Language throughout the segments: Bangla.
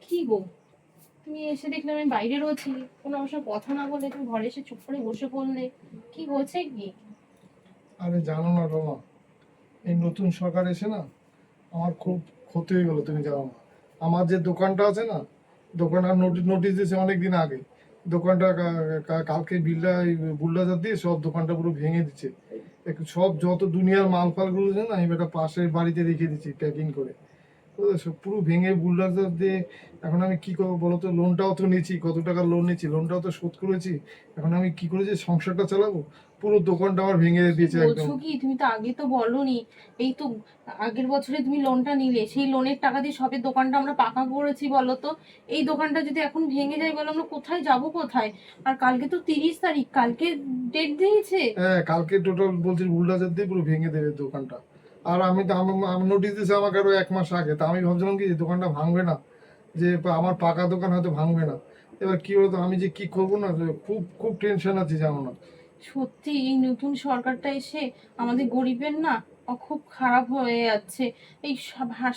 কি গো, তুমি এসে দেখলে আমি বাইরে রয়েছি, কোনো আমার সঙ্গে কথা না বলে তুমি ঘরে এসে চুপ করে বসে পড়লে। কি হয়েছে কি? আরে জানো না রমা, এই নতুন সরকার এসে না আমার খুব ক্ষতি হয়ে গেল, তুমি জানো না। আমার যে দোকানটা আছে না, দোকানটা নোটিশ নোটিশ দিয়েছে অনেক দিন আগে। দোকানটা কালকে বুলডোজার দিয়ে সব দোকানটা পুরো ভেঙে দিচ্ছে। সব যত দুনিয়ার মাল ফালগুলো আছে না, আমি একটা পাশের বাড়িতে রেখে দিচ্ছি প্যাকিং করে। তো সব পুরো ভেঙে বুলডোজার দিয়ে। এখন আমি কি করবো বলো তো? লোনটাও তো নিয়েছি, কত টাকা লোন নিয়েছি, লোনটাও তো শোধ করেছি। এখন আমি কি করে যে সংসারটা চালাবো? পুরো দোকানটা আমার ভেঙে কি দিয়েছে একদম। বলছো কি? তুমি তো আগে তো বলোনি। এই তো আগের বছরে তুমি লোনটা নিলে, সেই লোনের টাকা দিয়ে সবের দোকানটা আমরা পাকা করেছি বলো তো। এই দোকানটা যদি এখন ভেঙে যায় বলো, আমরা কোথায় যাব কোথায়? আর কালকে তো 30 তারিখ, কালকে ডেট দিয়েছে। হ্যাঁ, কালকে টোটাল বলছি বুলডোজার দিয়ে পুরো ভেঙে দেবে দোকানটা। আর আমি তো নোটিশ দিয়েছে আমাকে আরো 1 মাস আগে, তা আমি ভাবছিলাম কি যে দোকানটা ভাঙবে না, যে আমার পাকা দোকান হয়তো ভাঙবে না। এবার কি বলতো, আমি যে কি করবো না, যে খুব খুব টেনশন আছে জানো না। সত্যি এই নতুন সরকারটা এসে আমাদের গরিবের না খুব খারাপ হয়ে যাচ্ছে। এই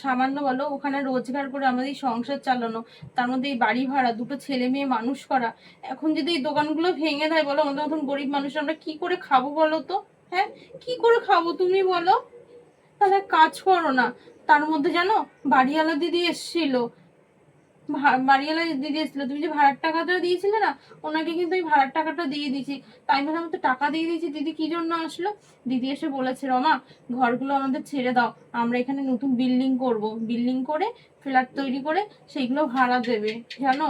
সামান্য বলো ওখানে রোজগার করে আমাদের এই সংসার চালানো, তার মধ্যে এই বাড়ি ভাড়া, দুটো ছেলে মেয়ে মানুষ করা, এখন যদি এই দোকানগুলো ভেঙে দেয় বলো, আমাদের মতন গরিব মানুষ আমরা কি করে খাবো বলো তো? হ্যাঁ, কি করে খাবো তুমি বলো? তাহলে এক কাজ করো না, তার মধ্যে জানো বাড়িওয়ালা দিদি এসেছিল, বাড়িওয়ালা দিদি এসেছিল, তুমি যে ভাড়ার টাকাটা দিয়েছিলে না, ওনাকে কিন্তু এই ভাড়ার টাকাটা দিয়ে দিয়েছি। তাই বলে আমি তো টাকা দিয়ে দিয়েছি, দিদি কি জন্য আসলো? দিদি এসে বলেছে, রমা ঘরগুলো আমাদের ছেড়ে দাও, আমরা এখানে নতুন বিল্ডিং করব, বিল্ডিং করে ফ্ল্যাট তৈরি করে সেইগুলো ভাড়া দেবে। জানো,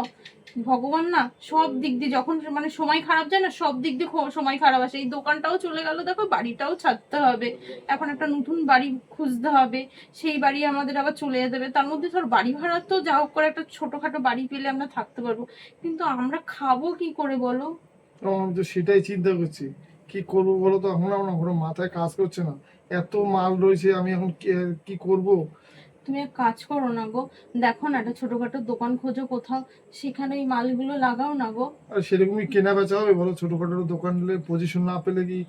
ভগবান না সব দিক দিয়ে যখন মানে সময় খারাপ যায় না, সব দিক দিয়ে সময় খারাপ আসে। এই দোকানটাও চলে গেল, দেখো বাড়িটাও ছাড়তে হবে, এখন একটা নতুন বাড়ি খুঁজতে হবে, সেই বাড়ি আমাদের আবার চলে যেতে হবে। তার মধ্যে ধর বাড়ি ভাড়া তো যা হোক করে একটা ছোটখাটো বাড়ি পেলে আমরা থাকতে পারবো, কিন্তু আমরা খাবো কি করে বলো? তো আমি তো সেটাই চিন্তা করছি, কি করবো বলো তো? এখন আমার না কোনো মাথায় কাজ করছে না। এত মাল রয়েছে, আমি এখন কি করব? তুমি এক কাজ করো না গো, দেখো না একটা ছোটখাটো দোকান খোঁজো কোথাও, সেখানে এই মালগুলো লাগাও না গো। আর সেরকমই কেনা বেচা হবে বলো? ছোটখাটো দোকান নিলে পজিশন না পেলে কি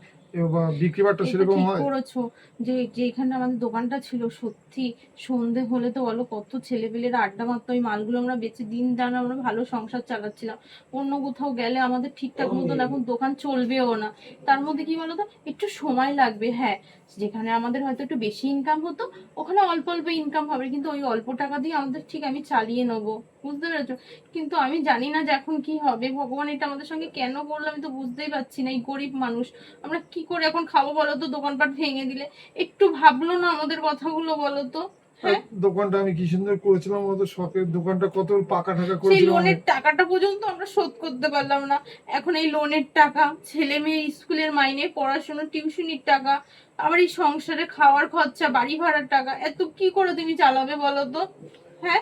বিক্রি বাট্টা এটা সেরকম ঠিক হয়? করেছো, যে যেখানে আমাদের দোকানটা ছিল, সত্যি সন্ধে হলে তো বলো কত ছেলেপেলেরা আড্ডা মারতো, ওই মালগুলো আমরা বেচে দিন দান আমরা ভালো সংসার চালাচ্ছিলাম। অন্য কোথাও গেলে আমাদের ঠিকঠাক মতন এখন দোকান চলবেও না। তার মধ্যে কি বলতো, একটু সময় লাগবে, হ্যাঁ। যেখানে আমাদের হয়তো একটু বেশি ইনকাম হতো, ওখানে অল্প অল্প ইনকাম হবে, কিন্তু ওই অল্প টাকা দিয়ে আমাদের ঠিক আমি চালিয়ে নেবো, বুঝতে পেরেছো? কিন্তু আমি জানি না যে এখন কি হবে, ভগবান এটা আমাদের সঙ্গে কেন করলো আমি তো বুঝতেই পারছি না। এই গরিব মানুষ আমরা কি করে এখন খাবো বলো তো? দোকানপাট ভেঙে দিলে একটু ভাবলো না আমাদের কথাগুলো বলো তো? আর হ্যাঁ, দোকানটা আমি কি সুন্দর করেছিলাম, কত শখের দোকানটা, কত পাকা ঢাকা সেই করেছিলাম আমি। লোনের টাকাটা পর্যন্ত আমরা শোধ করতে পারলাম না। এখন এই লোনের টাকা, ছেলে মেয়ের স্কুলের মাইনে, পড়াশোনা, টিউশনির টাকা, আবার এই সংসারে খাওয়ার খরচা, বাড়ি ভাড়ার টাকা, এত কি করে তুমি চালাবে বলো তো? হ্যাঁ,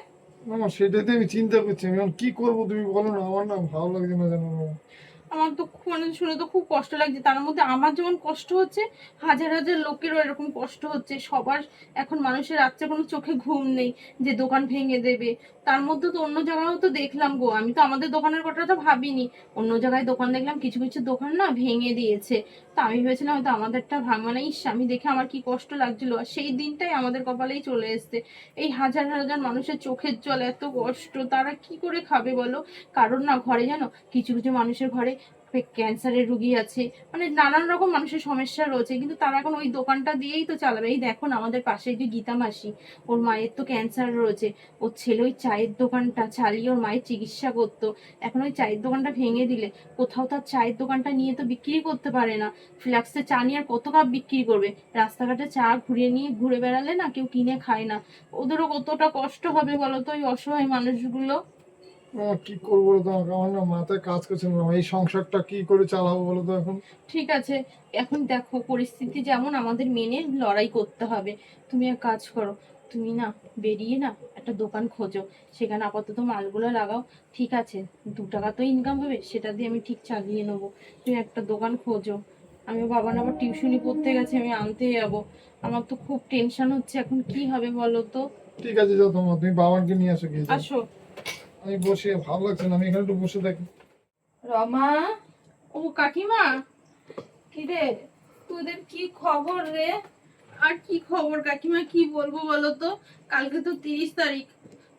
আমার সেটাতে আমি চিন্তা করছি, আমি এখন কি করবো তুমি বলো না? আমার না ভালো লাগছে না জানো না। আমার তো মানে শুনে তো খুব কষ্ট লাগছে। তার মধ্যে আমার যেমন কষ্ট হচ্ছে, হাজার হাজার লোকেরও এরকম কষ্ট হচ্ছে। সবার এখন মানুষের রাত্রে কোনো চোখে ঘুম নেই, যে দোকান ভেঙে দেবে। তার মধ্যে তো অন্য জায়গায়ও তো দেখলাম গো, আমি তো আমাদের দোকানের কথা তো ভাবিনি, অন্য জায়গায় দোকান দেখলাম, কিছু কিছু দোকান না ভেঙে দিয়েছে। তা আমি ভেবেছিলাম হয়তো আমাদেরটা ভাঙবে না। ইস, আমি দেখে আমার কি কষ্ট লাগছিল, আর সেই দিনটাই আমাদের কপালেই চলে এসছে। এই হাজার হাজার মানুষের চোখের জল, এত কষ্ট, তারা কি করে খাবে বলো? কারণ না ঘরে জানো, কিছু কিছু মানুষের ঘরে ক্যান্সারের রুগী আছে, মানে নানান রকম মানুষের সমস্যা রয়েছে, কিন্তু তারা এখন ওই দোকানটা দিয়েই তো চালাবে। এই দেখো না আমাদের পাশে যে গীতা মাসি, ওর মায়ের তো ক্যান্সার রয়েছে, ওর ছেলে ওই চায়ের দোকানটা চালিয়ে ওর মায়ের চিকিৎসা করতো। এখন ওই চায়ের দোকানটা ভেঙে দিলে কোথাও তার চায়ের দোকানটা নিয়ে তো বিক্রি করতে পারে না। ফ্ল্যাক্সে চা নিয়ে আর কত কাপ বিক্রি করবে? রাস্তাঘাটে চা ঘুরিয়ে নিয়ে ঘুরে বেড়ালে না কেউ কিনে খায় না। ওদেরও কতটা কষ্ট হবে বলো তো, ওই অসহায় মানুষগুলো। আমার কি করবো বলো তো? আমার না মাথায় কাজ করছে না, এই সংসারটা কি করে চালাবো বলো তো এখন? ঠিক আছে, এখন দেখো পরিস্থিতি যেমন, আমাদের মেনে লড়াই করতে হবে। তুমি এক কাজ করো, তুমি না বেরিয়ে না একটা দোকান খোঁজো, সেখানে আপাতত মালগুলো লাগাও। ঠিক আছে, 2 টাকা তো ইনকাম হবে, সেটা দিয়ে আমি ঠিক চালিয়ে নেবো। তুমি একটা দোকান খোঁজো। আমি বাবা না আবার টিউশনি পড়তে গেছে, আমি আনতে যাবো। আমার তো খুব টেনশন হচ্ছে, এখন কি হবে বলো তো? ঠিক আছে, যাও তোমার, তুমি বাবাকে নিয়ে আসো, গিয়ে যাও। আসো। আমি বসে ভালো লাগছে না, আমি এখানে একটু বসে থাকি। রমা, ও কাকিমা, কি রে, তোদের কি খবর রে? আর কি খবর কাকিমা, কি বলবো বলো তো? কালকে তো 30 তারিখ,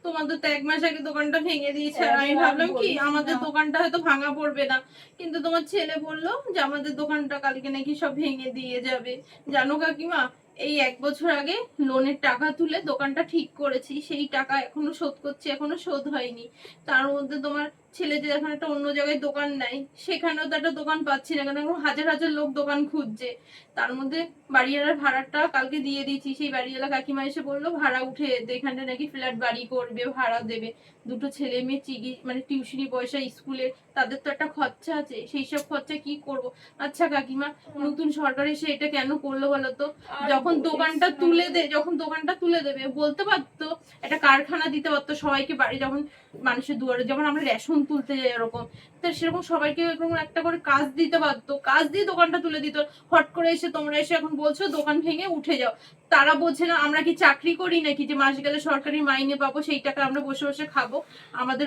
তোমাদের তো 1 মাস আগে দোকানটা ভেঙে দিয়েছে, আর আমি আর ভাবলাম কি বলিস আমাদের না। দোকানটা হয়তো ভাঙা পড়বে না, কিন্তু তোমার ছেলে বললো যে আমাদের দোকানটা কালকে নাকি সব ভেঙে দিয়ে যাবে। জানো কাকিমা, এই 1 বছর আগে লোনের টাকা তুলে দোকানটা ঠিক করেছি, সেই টাকা এখনো শোধ করছি, এখনো শোধ হয়নি। তার মধ্যে তোমার ছেলে যে এখন একটা অন্য জায়গায় দোকান নেয়, সেখানেও তো একটা দোকান পাচ্ছি না, কারণ এখন হাজার হাজার লোক দোকান খুঁজছে। তার মধ্যে বাড়িওয়ালার ভাড়াটা কালকে দিয়ে দিয়েছি, সেই বাড়িওয়ালা কাকিমা এসে বললো ভাড়া উঠে যেতে, এখানে নাকি ফ্ল্যাট বাড়ি করবে, ভাড়া দেবে। দুটো ছেলে মেয়ে মানে টিউশনি পয়সা, স্কুলে তাদের তো একটা খরচা আছে, সেই সব খরচা কি করব। আচ্ছা কাকিমা, নতুন সরকার এসে এটা কেন করলো বলো তো? আর যখন বলিস দোকানটা না তুলে রে। দে যখন দোকানটা তুলে দেবে বলতে পারতো, একটা কারখানা দিতে পারতো সবাইকে, বাড়ি যখন মানুষের দুয়ারে যেমন আমরা রেশন তুলতে যাই এরকম, তো সেরকম সবাইকে এরকম একটা করে কাজ দিতে পারতো, কাজ দিয়ে দোকানটা তুলে দিত। হট করে এসে তোমরা এসে এখন বলছো দোকান ভেঙে উঠে যাও। তারা বোঝে না আমরা কি চাকরি করি নাকি যে মাস গেলে সরকারি মাইনে পাবো, সেই টাকা আমরা বসে বসে খাবো? আমাদের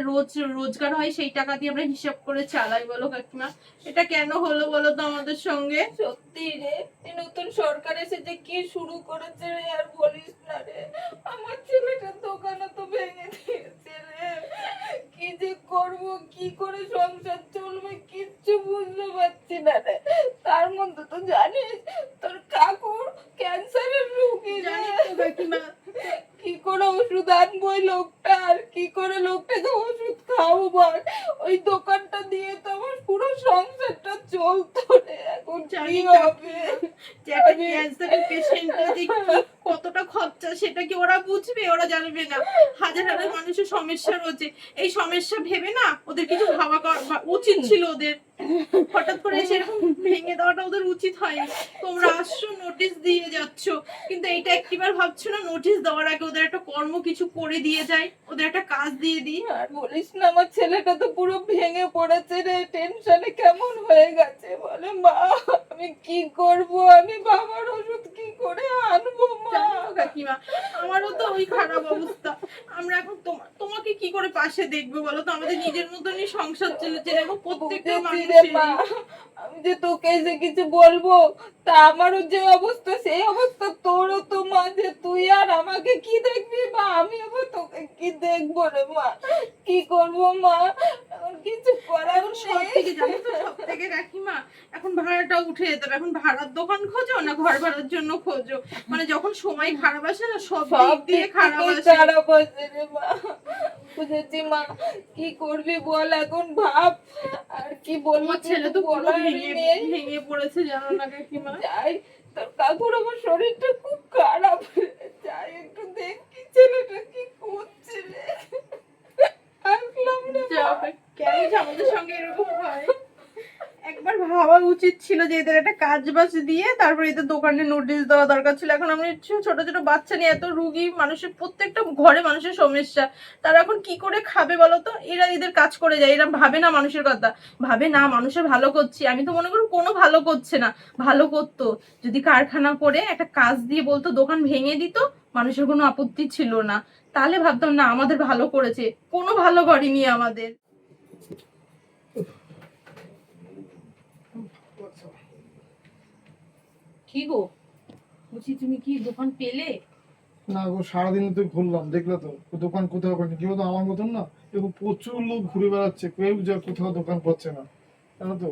রোজগার হয়, সেই টাকা দিয়ে আমরা হিসাব করে চালাই। বলো কাকিমা, এটা কেন হলো বলো তো আমাদের সঙ্গে? সত্যি রে, এই নতুন সরকার এসে যে কি শুরু করেছে রে, আর বলিস না রে। আমার ছেলেটার দোকানও তো ভেঙে দিয়েছে রে। কি যে করব, কি করে সংসার চলবে কিচ্ছু বুঝতে পারছি না রে। তার মধ্যে তো জানিস তোর কাকুর ক্যান্সারের রোগী রে। জানি তো কাকিমা। কি করে ওষুধ আনবো ওই লোকটার, কি করে লোকটাকে ওষুধ খাওয়াবো বল? ওই দোকানটা দিয়ে তো আমার পুরো সংসারটা চলতো রে, এখন কি জানি হবে? যে একটা ক্যান্সারের পেশেন্টের যে কতটা খরচা সেটা কি ওরা বুঝবে? ওরা জানবে না। হাজার হাজার মানুষের সমস্যা রয়েছে, এই সমস্যা ভেবে না ওদের কিছু ভাবা উচিত ছিল ওদের। হঠাৎ করে সেরকম ভেঙে দেওয়াটা ওদের উচিত হয়নি। তোমরা আসছো, নোটিশ দিয়ে যাচ্ছ, কিন্তু এইটা একটিবার ভাবছো না নোটিশ দেওয়ার আগে ওদের একটা কর্ম কিছু করে দিয়ে যায়, ওদের একটা কাজ দিয়ে দিই? আর বলিস না, আমার ছেলেটা তো পুরো ভেঙে পড়েছে রে, টেনশনে কেমন হয়ে গেছে। বলে মা আমি কি করব, আমি বাবার ওষুধ কি করে আনবো মা? জানো তো কাকিমা, আমারও তো ওই খারাপ অবস্থা। আমরা এখন তোমাকে কি করে পাশে দেখবো বলো তো? আমাদের নিজের মতনই সংসার চলেছে, এবং প্রত্যেকটা বুঝেছি রে মা, মানুষের। আমি যে তোকে এসে কিছু বলবো, তা আমারও যে অবস্থা সেই অবস্থা তোরও তো মা, যে তুই আর আমাকে কি দেখবি মা, আমি আবার তোকে কি দেখবো রে মা? কি করবো মা, এখন কিছু করার এখন সব নেই। থেকে জানো তো, সব থেকে কাকিমা এখন ভাড়াটা উঠে যেতে হবে। এখন ভাড়ার দোকান খোঁজো না ঘর ভাড়ার জন্য খোঁজো, মানে যখন সময় খারাপ আসে না, সব সব দিক দিয়ে দিক খারাপ থেকেই আসে। খারাপ আছে রে মা। বুঝেছি মা, কি করবি বল এখন ভাব। আর কি বলবো, আমার ছেলে তো পুরো বলার ভেঙে নেই। ভেঙে পড়েছে জানো না কাকিমা। যাই, তোর কাকুর আমার শরীরটা খুব খারাপ রে। যাই একটু দেখি ছেলেটা কি করছে রে। আসলাম রে মা। যাও, কেন যে আমাদের সঙ্গে এরকম হয়? একবার ভাবা উচিত ছিল যে এদের একটা কাজ বাজ দিয়ে তারপরে এদের দোকানে নোটিশ দেওয়া দরকার ছিল। এখন আমরা ছোট ছোট বাচ্চা নিয়ে, এত রুগী মানুষের, প্রত্যেকটা ঘরে মানুষের সমস্যা, তারা এখন কি করে খাবে বলো তো? এরা এদের কাজ করে যায়, এরা ভাবে না মানুষের কথা, ভাবে না মানুষের ভালো করছি। আমি তো মনে করি কোনো ভালো করছে না, ভালো করতো যদি কারখানা করে একটা কাজ দিয়ে বলতো দোকান ভেঙে দিত, মানুষের কোনো আপত্তি ছিল না, তাহলে ভাবতাম না আমাদের ভালো করেছে। কোনো ভালো করেনি আমাদের। কি গো, বলছি তুমি কি দোকান পেলে? না গো, সারাদিন তো ঘুরলাম, দেখলে তো দোকান কোথাও পাইনি। কেউ তো আমার মতন না, এরকম প্রচুর লোক ঘুরে বেড়াচ্ছে, কেউ যা কোথাও দোকান পাচ্ছে না, জানো তো।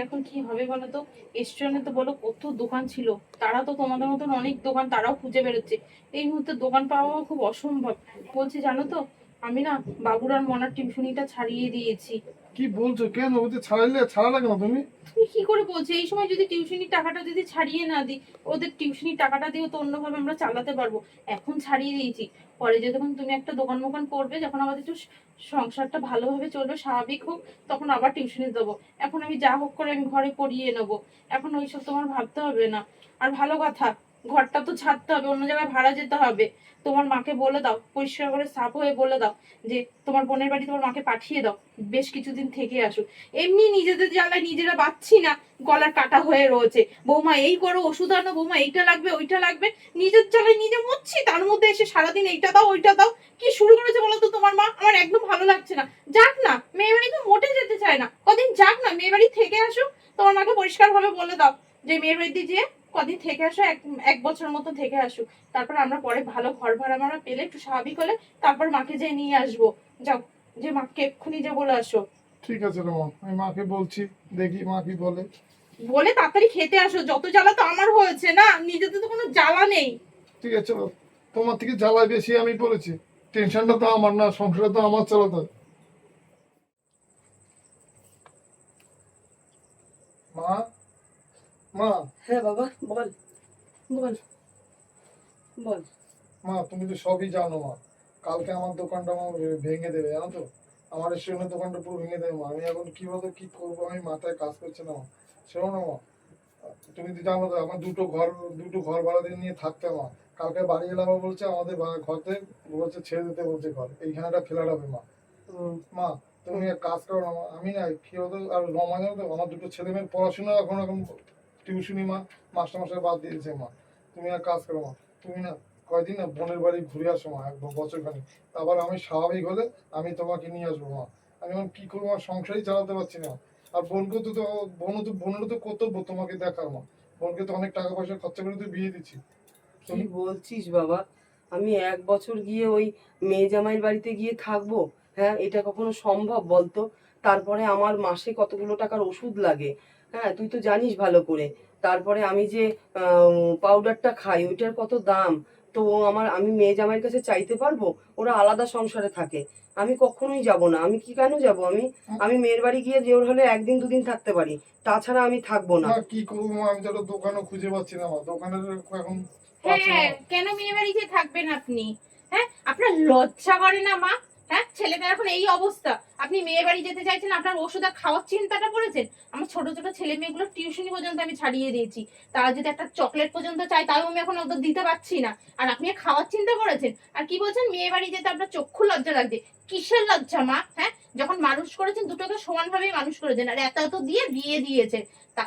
এখন কি হবে বলো তো? স্টেশনে তো বলো কত দোকান ছিল, তারা তো তোমাদের মতন অনেক দোকান তারাও খুঁজে বেরোচ্ছে, এই মুহূর্তে দোকান পাওয়া খুব অসম্ভব। বলছি জানো তো, আমি না বাবুর আর মনার টিউশনিটা ছাড়িয়ে দিয়েছি। কি বলছো? কেন? ওদের ছাড়া লাগে না তুমি? তুমি কি করে বলছো? এই সময় যদি টিউশনির টাকাটা যদি ছাড়িয়ে না দিই, ওদের টিউশনির টাকাটা দিয়েও তো অন্যভাবে আমরা চালাতে পারবো। এখন ছাড়িয়ে দিয়েছি, পরে যখন তুমি একটা দোকান মোকান করবে, যখন আমাদের একটু সংসারটা ভালোভাবে চলবে, স্বাভাবিক হোক, তখন আবার টিউশনি দেবো। এখন আমি যা হোক করে আমি ঘরে পড়িয়ে নেবো, এখন ওইসব তোমার ভাবতে হবে না। আর ভালো কথা, ঘরটা তো ছাড়তে হবে, অন্য জায়গায় ভাড়া যেতে হবে। তোমার মাকে বলে দাও, পরিষ্কার করে সাফ হয়ে বলে দাও যে তোমার বোনের বাড়ি তোমার মাকে পাঠিয়ে দাও, বেশ কিছুদিন থেকে আসুক। এমনি নিজেদের জ্বালায় নিজেরা বাঁচছি না, গলার কাটা হয়ে রয়েছে। বৌমা এই করো, ওষুধ আনো, বৌমা এইটা লাগবে ওইটা লাগবে, নিজের জ্বালায় নিজে মরছি, তার মধ্যে এসে সারাদিন এইটা দাও ওইটা দাও। কি শুরু করেছে বলো তো তোমার মা? আমার একদম ভালো লাগছে না। যাক না, মেয়ে বাড়ি তো মোটে যেতে চায় না, কদিন যাক না, মেয়ে বাড়ি থেকে আসুক। তোমার মাকে পরিষ্কার ভাবে বলে দাও যে মেয়ের বাড়িতে যেয়ে কদিন থেকে আসো, এক বছর মতো থেকে আসো, তারপর আমরা পরে ভালো ঘর ভাড়া মারা পেলে একটু স্বাভাবিক হলে তারপর মাকে যেয়ে নিয়ে আসবো। যাও, যে মাকে এক্ষুনি যে বলে আসো। ঠিক আছে রমা, আমি মাকে বলছি, দেখি মা কি বলে। বলে তাড়াতাড়ি খেতে আসো, যত জ্বালা তো আমার হয়েছে না, নিজেদের তো কোনো জ্বালা নেই। ঠিক আছে চলো, তোমার থেকে জ্বালায় বেশি আমি পড়েছি, টেনশনটা তো আমার না, সংসারটা তো আমার চালাতে হয়। মা, মা, হ্যাঁ বাবা, বল বল বল। মা তুমি তো সবই জানো মা, কালকে আমার দোকানটা আমার ভেঙে দেবে জানো তো, আমার রেস্টুরেন্টের দোকানটা পুরো ভেঙে দেবে মা। আমি এখন কিভাবে কি করবো, আমি মাথায় কাজ করছে না মা। শোনো না মা, তুমি তো জানো তো আমার দুটো ঘর ভাড়া দিয়ে নিয়ে থাকতে মা। কালকে বাড়ি এলাম বলছে আমাদের ঘরতে বলছে ছেড়ে দিতে বলছে ঘর, এইখানে একটা ফ্ল্যাট হবে মা। মা তুমি এক কাজ করো না মা, আমি না কি হতো আর রমা জানো তো, আমার দুটো ছেলে মেয়ের পড়াশোনা এখন এখন টিউশনি মা মাস্টার বাদ দিয়ে দিয়েছে মা। তুমি এক কাজ করো মা, তুমি না কয়দিন না বোনের বাড়ি ঘুরে আসো মা, এক বছর খানিক, আবার আমি স্বাভাবিক হলে আমি তোমাকে নিয়ে আসবো মা। আমি এখন কি করবো, আমার সংসারই চালাতে পারছি না। আর বোনকে তো বোনেরও তো কর্তব্য তোমাকে দেখার মা, বোনকে তো অনেক টাকা পয়সা খরচা করে তো বিয়ে দিচ্ছি। কি বলছিস বাবা? আমি 1 বছর গিয়ে ওই মেয়ে জামাইয়ের বাড়িতে গিয়ে থাকবো? হ্যাঁ, এটা কখনো সম্ভব বলতো? তারপরে আমার মাসে কতগুলো টাকার ওষুধ লাগে, হ্যাঁ তুই তো জানিস ভালো করে। তারপরে আমি যে পাউডারটা খাই ওইটার কত দাম। তো আমি মেয়ে জামাইয়ের কাছে চাইতে পারবো? ওরা আলাদা সংসারে থাকে, আমি কখনোই যাব না। আমি কি কেন যাব? আমি মেয়ের বাড়ি গিয়ে জোর হলে 1 দিন 2 দিন থাকতে পারি, তাছাড়া আমি থাকবো না। মা কি করবো মা, আমি তো একটা দোকানও খুঁজে পাচ্ছি না মা, দোকানের এখন পাচ্ছি না হ্যাঁ, মা। কেন মেয়ে বাড়িতে থাকবেন আপনি? হ্যাঁ, আপনার লজ্জা করে না মা? হ্যাঁ, ছেলেটার এখন এই অবস্থা, আপনি মেয়ে বাড়ি যেতে চাইছেন, আপনার ওষুধ আর খাওয়ার চিন্তাটা করেছেন? আমার ছোট ছোট ছেলে মেয়েগুলো টিউশনি পর্যন্ত আমি ছাড়িয়ে দিয়েছি, তারা যদি একটা চকলেট পর্যন্ত চায় তাও আমি এখন ওদের দিতে পারছি না, আর আপনি খাওয়ার চিন্তা করেছেন? আর কি বলছেন মেয়ে বাড়ি যেতে আপনার চক্ষু লজ্জা লাগছে? কিসের লজ্জা মা? হ্যাঁ, যখন মানুষ করেছেন দুটোকে সমানভাবেই মানুষ করেছেন, আর এত এত দিয়ে বিয়ে দিয়েছেন,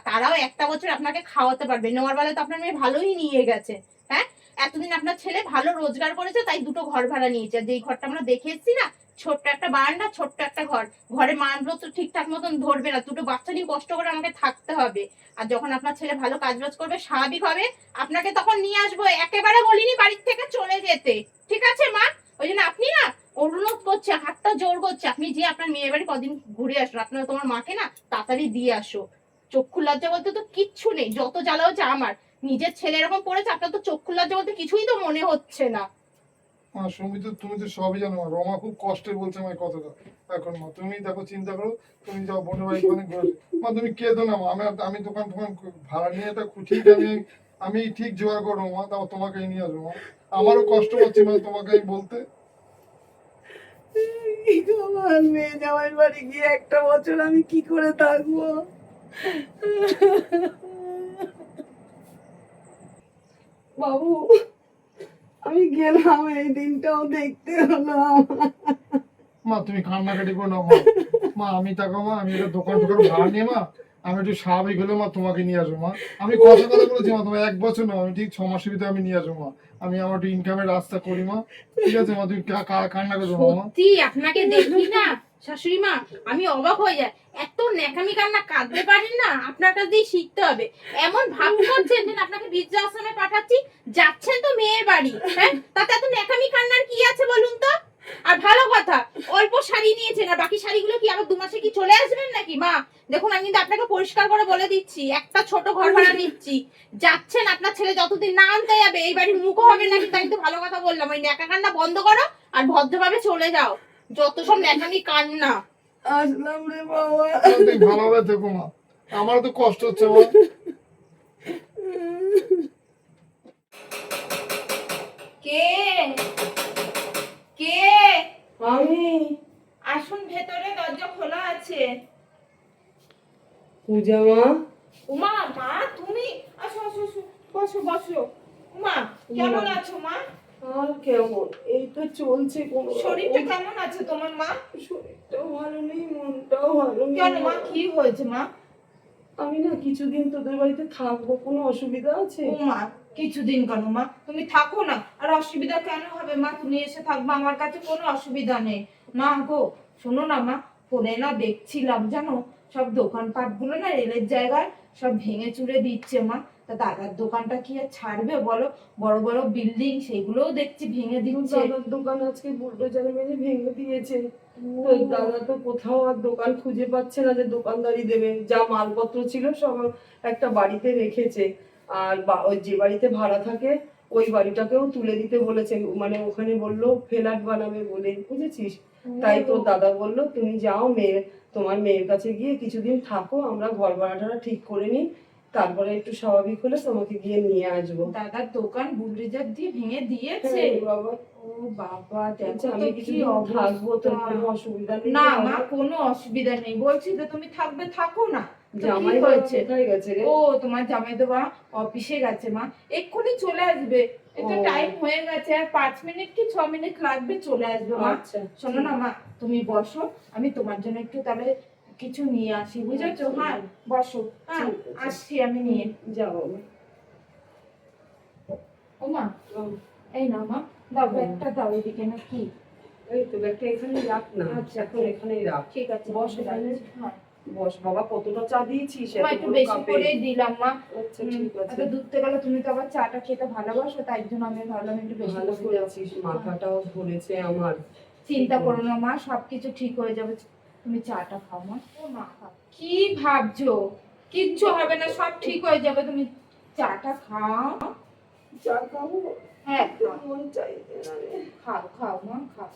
তারাও একটা বছর আপনাকে খাওয়াতে পারবে, নেওয়ার বেলায় তো আপনার মেয়ে ভালোই নিয়ে গেছে। হ্যাঁ, এতদিন আপনার ছেলে ভালো রোজগার করেছে তাই দুটো ঘর ভাড়া নিয়েছে, আর যেই ঘরটা আমরা দেখে এসেছি না, ছোট্ট একটা বারান্দা, ছোট্ট একটা ঘর, ঘরে মানলো তো ঠিকঠাক মতন ধরবে না, দুটো বাচ্চা নিয়ে কষ্ট করে আমাকে থাকতে হবে। আর যখন আপনার ছেলে ভালো কাজ বাজ করবে, স্বাভাবিক হবে, আপনাকে তখন নিয়ে আসবো। একেবারে বলিনি বাড়ির থেকে চলে যেতে, ঠিক আছে মা? ওই জন্য আপনি না অনুরোধ করছে, হাতটা জোর করছে, আপনি যে আপনার মেয়ের বাড়ি কদিন ঘুরে আসো, আপনার তোমার মাকে না তাড়াতাড়ি দিয়ে আসো। চক্ষু লজ্জা বলতে তো কিচ্ছু নেই, যত জ্বালা হচ্ছে আমার, নিজের ছেলে এরকম পড়েছে, আপনার তো চক্ষু লজ্জা বলতে কিছুই তো মনে হচ্ছে না। মা তুমি তো সবই জানো মা, রমা খুব কষ্টে বলছে আমার কথাটা এখন মা। তুমি দেখো চিন্তা করো, তুমি যাও বোনের বাড়ি অনেক ঘুরে মা, তুমি কেঁদো না মা। আমি দোকান ভাড়া নিয়ে এটা ঠিক আমি ঠিক জোগাড় করবো মা, তাও তোমাকে নিয়ে আসবো মা। আমারও কষ্ট হচ্ছে মা তোমাকে আমি বলতে। আমার মেয়ে জামাইয়ের বাড়ি গিয়ে 1 বছর আমি কি করে থাকবো? বাবু, আমি গেলাম, এই দিনটাও দেখতে হলো। মা তুমি কান্নাকাটি করো না মা। মা আমি থাকো মা, আমি একটা দোকান ভাড়া নিয়ে মা, আমি একটু স্বাভাবিক হলে মা তোমাকে নিয়ে আসবো মা। আমি কথা বলেছি মা, তোমার 1 বছর না, আমি ঠিক 6 মাসের ভিতরে আমি নিয়ে আসবো মা। আমি আমার একটু ইনকামের রাস্তা করি মা, ঠিক আছে মা? তুমি কান্না করো না মা। সত্যি আপনাকে দেখি না শাশুড়ি মা, আমি অবাক হয়ে যাই, এত ন্যাকামি কান্না কাঁদতে পারেন না, আপনার কাছ দিয়ে শিখতে হবে। এমন ভাব করছেন যে আপনাকে বৃদ্ধাশ্রমে পাঠাচ্ছি, যাচ্ছেন তো মেয়ের বাড়ি, হ্যাঁ, তাতে এত ন্যাকামি কান্নার কি আছে বলুন তো? আর ভালো কথা, অল্প শাড়ি নিয়েছেন, আর বাকি শাড়িগুলো কি আবার 2 মাসে কি চলে আসবেন নাকি মা? দেখুন, আমি কিন্তু আপনাকে পরিষ্কার করে বলে দিচ্ছি, একটা ছোট ঘর ভাড়া নিচ্ছি, যাচ্ছেন, আপনার ছেলে যতদিন না আনতে যাবে এই বাড়ির মুখও হবে নাকি, তাই তো ভালো কথা বললাম। ওই ন্যাকা কান্না বন্ধ করো আর ভদ্রভাবে চলে যাও, যত সব ন্যাকামি কান্না। আসলাম রে বাবা। তুমি ভালোভাবে থেকো মা, আমারও তো কষ্ট হচ্ছে মা। কে কে? আমি আসুন ভেতরে, দরজা খোলা আছে। পূজা মা। উমা, মা তুমি? আসো আসো আসো, বসো বসো। উমা, কেমন আছো মা? আর কেমন, এই তো চলছে। কোনো শরীরটা কেমন আছে তোমার মা? শরীরটাও ভালো নেই, মনটাও ভালো নেই। কেন মা, কি হয়েছে মা? আমি না কিছুদিন তোদের বাড়িতে থাকবো, কোনো অসুবিধা আছে? উমা, কিছুদিন কেন মা, তুমি থাকো না, আর অসুবিধা কেন হবে মা? তুমি এসে থাকবে, আমার কাছে কোনো অসুবিধা নেই মা গো। শোনো না মা, ফোনে না দেখছিলাম জানো, সব দোকানপাট গুলো না রেলের জায়গায় সব ভেঙে চুরে দিচ্ছে মা, তা দাদার দোকানটা কি আর ছাড়বে বলো? বড় বড় বিল্ডিং সেগুলোও দেখছি ভেঙে দিচ্ছে। দাদার দোকান আজকে বুলডোজার মেরে ভেঙে দিয়েছে। তো দাদা তো কোথাও আর দোকান খুঁজে পাচ্ছে না যে দোকানদারি দেবে, যা মালপত্র ছিল সব একটা বাড়িতে রেখেছে। আর ওই যে বাড়িতে ভাড়া থাকে ওই বাড়িটাকেও তুলে দিতে বলেছে, মানে ওখানে বললো ফ্ল্যাট বানাবে বলে, বুঝেছিস? তাই তো দাদা বললো তুমি যাও তোমার মেয়ের কাছে গিয়ে কিছুদিন থাকো, আমরা ঘর ভাড়াটা ঠিক করে নিই, তারপরে একটু স্বাভাবিক হলে তোমাকে গিয়ে নিয়ে আসবো। দাদার দোকান বুলডোজার দিয়ে ভেঙে দিয়েছে? হ্যাঁ বাবা। ও বাবা, আচ্ছা, দেখো আমি তো কি কিছুদিন থাকবো, তোর কোনো অবস্থা। অসুবিধা নেই? না বাবা? মা, কোনো অসুবিধা নেই, বলছি তো তুমি থাকবে, থাকো না। তো কি জামাই হয়েছে? কোথায় গেছে রে? ও তোমার জামাই তো মা অফিসে গেছে মা, এক্ষুনি চলে আসবে। এটা ও। টাইম হয়ে গেছে, আর 5 মিনিট কি 6 মিনিট লাগবে, চলে আসবে মা। আচ্ছা শোনো না মা, তুমি বসো, আমি তোমার জন্য একটু তাহলে কিছু নিয়ে আসি, বুঝেছো? আচ্ছা। হ্যাঁ বসো, হ্যাঁ ঠিক আছে। আসছি আমি নিয়ে। যাও বাবা। ও মা, এই না মা, দাও একটা দাও এদিকে, না কি? এই তো ব্যাগটা এখানেই রাখ না। আচ্ছা, এখন এখানেই রাখ। ঠিক আছে, বস বসে এখানে। হ্যাঁ বস বাবা, কতটা চা দিয়েছিস? মা, এত একটু বড় বেশি কাপে? করেই দিলাম মা। আচ্ছা ঠিক আছে। এত দূর থেকে গেলে তুমি তো আবার চাটা খেতে ভালোবাসো, তাই জন্য আমি ভাবলাম একটু বেশি ভালো করে দেবো। করেছিস, মাথাটাও ধরেছে আমার। চিন্তা করো না মা, সবকিছু ঠিক হয়ে যাবে, তুমি চাটা খাও মা। ও মা, কি ভাবছো? কিচ্ছু হবে না, সব ঠিক হয়ে যাবে, তুমি চাটা খাও। চা খাবো? হ্যাঁ খাও, মন চাইছে না রে। খাও খাও মা, খাও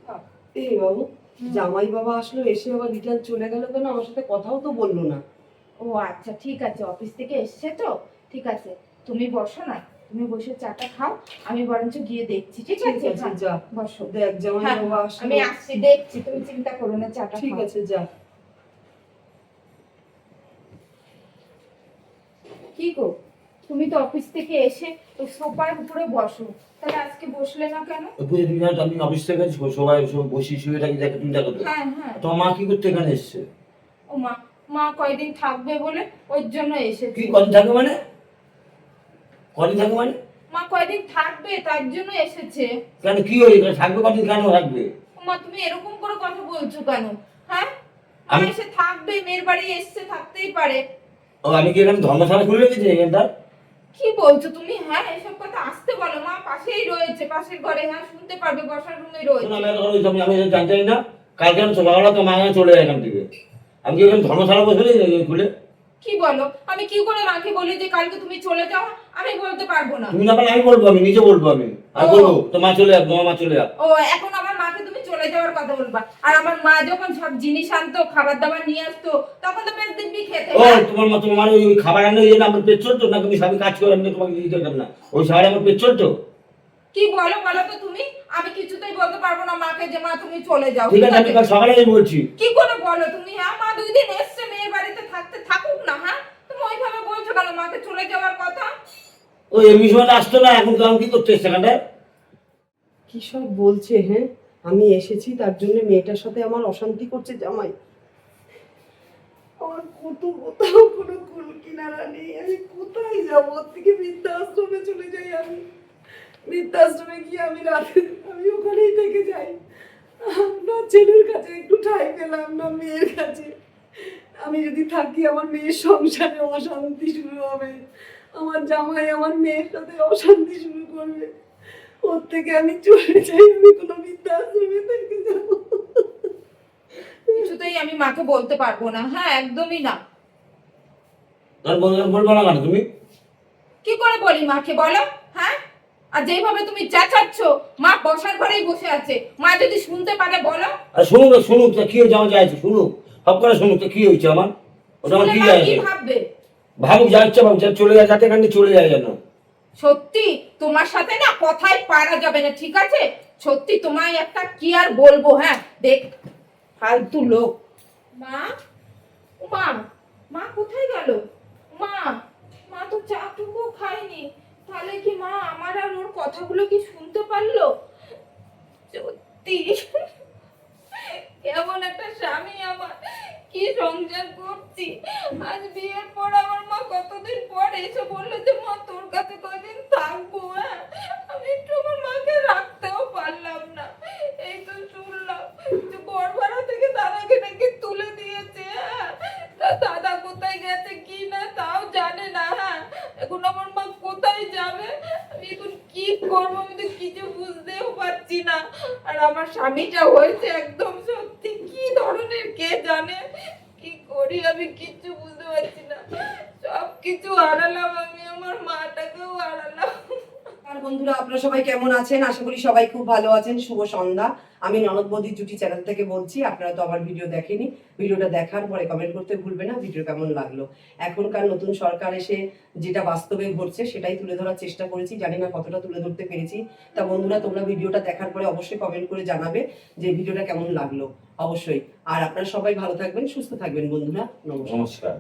খাও। এই বাবু, জামাই বাবা আসলো, এসে আবার রিটার্ন চলে গেল কেন? আমার সাথে কথাও তো বললো না। ও আচ্ছা ঠিক আছে, অফিস থেকে এসছে তো, ঠিক আছে তুমি বসো না, তুমি বসে চাটা খাও, আমি বরঞ্চ গিয়ে দেখছি, ঠিক ঠিক আছে? আছে, হ্যাঁ, যা। বসো। দেখ জামাই হ্যাঁ, বাবা আসলো। আমি আসছি, দেখছি, তুমি চিন্তা করো না, চাটা ঠিক খাও। আছে, যা। কি গো, তুমি তো অফিস থেকে এসে ওই সোফার উপরে বসো, তাহলে আজকে বসলে না কেন? বুঝে তুমি জানো তো, আমি অফিস থেকে সবাই সব বসি শুয়ে থাকি, দেখে তুমি দেখো তো। হ্যাঁ হ্যাঁ। তোমার মা কি করতে এখানে এসছে? ও মা, মা কয়দিন থাকবে বলে ওর জন্য কি এসেছি। কদিন থাকবে মানে? কদিন থাকবে মানে? মা কয়দিন থাকবে তার জন্য এসেছে। কেন কি হয়ে গেল? থাকবে কদিন, কেন থাকবে? ও মা, তুমি এরকম করে কথা বলছো কেন? হ্যাঁ, মা আমি- এসে থাকবে, মেয়ের বাড়ি এসছে, থাকতেই পারে। ও, আমি কি এখানে ধর্মশালা খুলে রেখেছি এখানটা? কি বলছো তুমি? হ্যাঁ এসব কথা আসতে বলো, মা পাশেই রয়েছে, পাশের ঘরে, হ্যাঁ শুনতে পারবে, বসার রুমে রয়েছে। শোনো, আমি এখন ওইসব আমি এসব জানতে চাই না। কালকে আমি সকালবেলা তো মা এখানে চলে যায় এখান থেকে। আমি কি এখানে ধর্মশালা বসে রেখেছি খুলে? কি বলো? আমি কি করে মাকে বলি যে কালকে তুমি চলে যাও? আমি বলতে পারবো না। তুমি না পারলে আমি বলবো, আমি নিজে বলবো। আমি আর ও। বলবো তো মা চলে যাক, তোমার মা চলে যাক। ও, এখন আমার মাকে তুমি চলে যাওয়ার কথা বলবা? আর আমার মা যখন সব জিনিস আনতো, খাবার দাবার নিয়ে আসতো, তখন তো বেশ দিব্যি খেতে। ও, তোমার ওই খাবার আনলে এই জন্য আমার পেট চলতো না? তুমি সবই কাজ করে, আমি তো তোমাকে দিতে পারতাম না। ওই সাহায্যে আমার পেট চলতো। কি বলো বলো তো তুমি? আমি কিছুতেই বলতে পারবো না মাকে যে মা তুমি চলে যাও। ঠিক আছে, আমি কাল সকালে বলছি। কি করে বলো তুমি? হ্যাঁ, মা 2 দিন এসছে, মেয়ের বাড়িতে থাকতে থাকুক না। হ্যাঁ, তুমি ওইভাবে বলছো কেন মাকে চলে যাওয়ার কথা? ওই এমনি সময় আসতো না, এখন তো কি করতে এসছে এখানটায়? কি সব বলছে? হ্যাঁ, আমি এসেছি তার জন্য মেয়েটার সাথে আমার অশান্তি করছে জামাই। আমার কোথাও কোনো কুল কিনারা নেই, আমি কোথায় যাবো? ওর থেকে বৃদ্ধাশ্রমে চলে যাই। আমি বৃদ্ধাশ্রমে গিয়ে আমি রাতে আমি ওখানেই থেকে যাই। না ছেলের কাছে একটু ঠাঁই পেলাম, না মেয়ের কাছে। আমি যদি থাকি আমার মেয়ের সংসারে অশান্তি শুরু হবে, আমার জামাই আমার মেয়ের সাথে অশান্তি শুরু করবে। ওর থেকে আমি চলে যাই, আমি কোনো বৃদ্ধাশ্রমে থেকে যাবো। কিছুতেই আমি মাকে বলতে পারবো না। হ্যাঁ, একদমই না। বলবো না কেন তুমি? কি করে বলি মাকে বলো? হ্যাঁ, আর যেভাবে তুমি চেঁচাচ্ছ, মা বসার ঘরেই বসে আছে, মা যদি শুনতে পারে বলো? আর শুনুক না, শুনুক, তা কি হয়েছে আমার যাইছে, শুনুক, সব করে শুনুক, তো কি হয়েছে আমার? ওটা আমার শুনলে কি মা যায় কি আসে? ভাববে? ভাবুক, যা ইচ্ছা ভাবুক, যা চলে যায়, যাতে এখান থেকে চলে যায় যেন। সত্যি তোমার সাথে না কথাই পারা যাবে না, ঠিক আছে? সত্যি তোমায় একটা কি আর বলবো। হ্যাঁ দেখ, ফালতু লোক। মা, ও মা, মা কোথায় গেল? মা, মা তো চাটুকু খায়নি, তাহলে কি মা আমার আর ওর কথাগুলো কি শুনতে পারলো? সত্যি কেমন একটা স্বামী আমার, কি সংসার করছি। আজ বিয়ের পর আমার মা কতদিন পর এসে বললো যে মা তোর কাছে কয়দিন থাকবো। হ্যাঁ, আমি একটু আমার মাকে রাখতেও পারলাম না। এই তো শুনলাম যে ঘর ভাড়া থেকে দাদাকে নাকি তুলে দিয়েছে। হ্যাঁ, তা দাদা কোথায় গেছে কি না তাও জানে না। কিছু বুঝতেও পারছি না। আর আমার স্বামীটা হয়েছে একদম সত্যি কি ধরনের কে জানে। কি করি আমি কিচ্ছু বুঝতে পারছি না। সব কিছু হারালাম আমি, আমার মাটাকেও হারালাম। আর বন্ধুরা, আপনারা সবাই কেমন আছেন? আশা করি সবাই খুব ভালো আছেন। শুভ সন্ধ্যা। আমি ননদ বৌদির জুটি চ্যানেল থেকে বলছি। আপনারা তো আমার ভিডিও দেখেনি, ভিডিওটা দেখার পরে কমেন্ট করতে ভুলবেন না ভিডিও কেমন লাগলো। এখনকার নতুন সরকার এসে যেটা বাস্তবে ঘটছে সেটাই তুলে ধরার চেষ্টা করেছি, জানি না কতটা তুলে ধরতে পেরেছি। তা বন্ধুরা, তোমরা ভিডিওটা দেখার পরে অবশ্যই কমেন্ট করে জানাবে যে ভিডিওটা কেমন লাগলো অবশ্যই। আর আপনারা সবাই ভালো থাকবেন, সুস্থ থাকবেন বন্ধুরা। নমস্কার। নমস্কার।